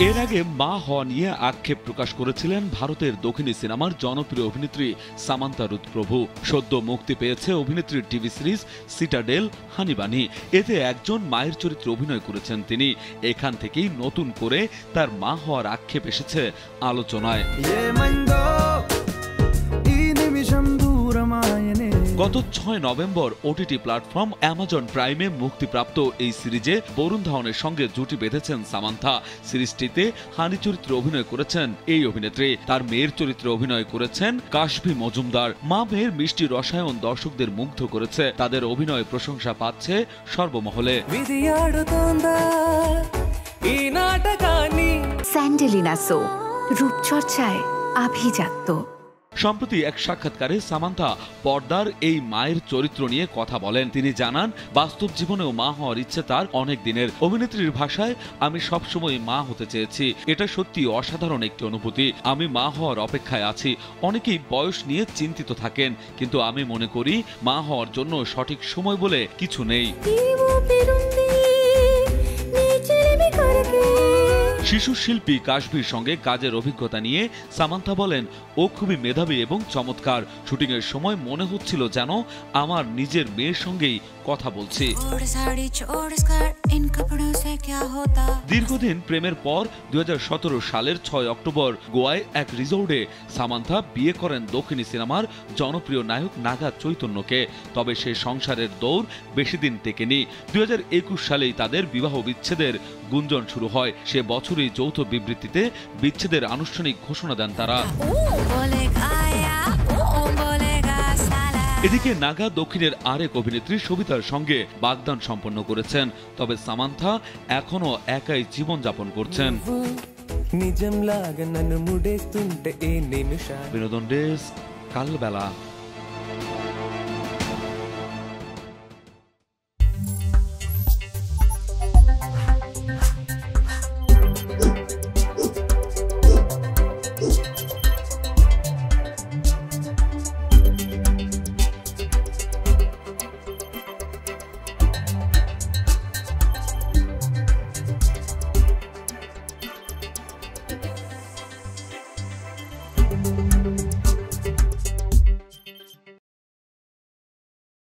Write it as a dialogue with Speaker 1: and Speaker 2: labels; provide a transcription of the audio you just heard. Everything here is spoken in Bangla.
Speaker 1: এর আগে মা হওয়া নিয়ে আক্ষেপ প্রকাশ করেছিলেন ভারতের দক্ষিণী সিনেমার জনপ্রিয় অভিনেত্রী সামান্থা রুথ প্রভু। সদ্য মুক্তি পেয়েছে অভিনেত্রীর টিভি সিরিজ সিটাডেল হানিবানি। এতে একজন মায়ের চরিত্রে অভিনয় করেছেন তিনি। এখান থেকেই নতুন করে তার মা হওয়ার আক্ষেপ এসেছে আলোচনায়। গত 6 নভেম্বর ওটিটি প্ল্যাটফর্ম অ্যামাজন প্রাইমে মুক্তিপ্রাপ্ত এই সিরিজে বরুণ ধাওয়ানের সঙ্গে জুটি বেঁধেছেন সামান্থা। সিরিজটিতে হানি চরিত্রে অভিনয় করেছেন এই অভিনেত্রী। তার মেয়ের চরিত্রে অভিনয় করেছেন কাশভি মজুমদার। মা মেয়ের মিষ্টি রসায়ন দর্শকদের মুগ্ধ করেছে। তাদের অভিনয় প্রশংসা পাচ্ছে সর্বমহলে।
Speaker 2: স্যান্ডেলিনা সো, রূপচর্চায় আভিজাত্য।
Speaker 1: সম্প্রতি এক সাক্ষাৎকারে সামান্থা পর্দার এই মায়ের চরিত্র নিয়ে কথা বলেন। তিনি জানান, বাস্তব জীবনেও মা হওয়ার ইচ্ছে তার অনেক দিনের। অভিনেত্রীর ভাষায়, আমি সবসময় মা হতে চেয়েছি। এটা সত্যি অসাধারণ একটি অনুভূতি। আমি মা হওয়ার অপেক্ষায় আছি। অনেকেই বয়স নিয়ে চিন্তিত থাকেন, কিন্তু আমি মনে করি মা হওয়ার জন্য সঠিক সময় বলে কিছু নেই। শিশু শিল্পী কাশভির সঙ্গে কাজের অভিজ্ঞতা নিয়ে সামান্থা বলেন, ও খুবই মেধাবী এবং চমৎকার। শুটিংয়ের সময় মনে হচ্ছিল যেন আমার নিজের মেয়ের সঙ্গেই কথা বলছি। দীর্ঘদিন প্রেমের পর 2017 সালের 6 অক্টোবর গোয়ায় এক রিসোর্টে সামান্থা বিয়ে করেন দক্ষিণী সিনেমার জনপ্রিয় নায়ক নাগা চৈতন্যকে। তবে সে সংসারের দৌড় বেশি দিন টেকেনি। 2021 সালেই তাদের বিবাহ বিচ্ছেদের গুঞ্জন শুরু হয়। সে বছরই যৌথ বিবৃতিতে বিচ্ছেদের আনুষ্ঠানিক ঘোষণা দেন তারা। এদিকে নাগা দক্ষিণের আরেক অভিনেত্রী সবিতার সঙ্গে বাগদান সম্পন্ন করেছেন। তবে সামান্থা এখনো একাই জীবনযাপন করছেন। বিনোদন ডেস্ক, কালবেলা।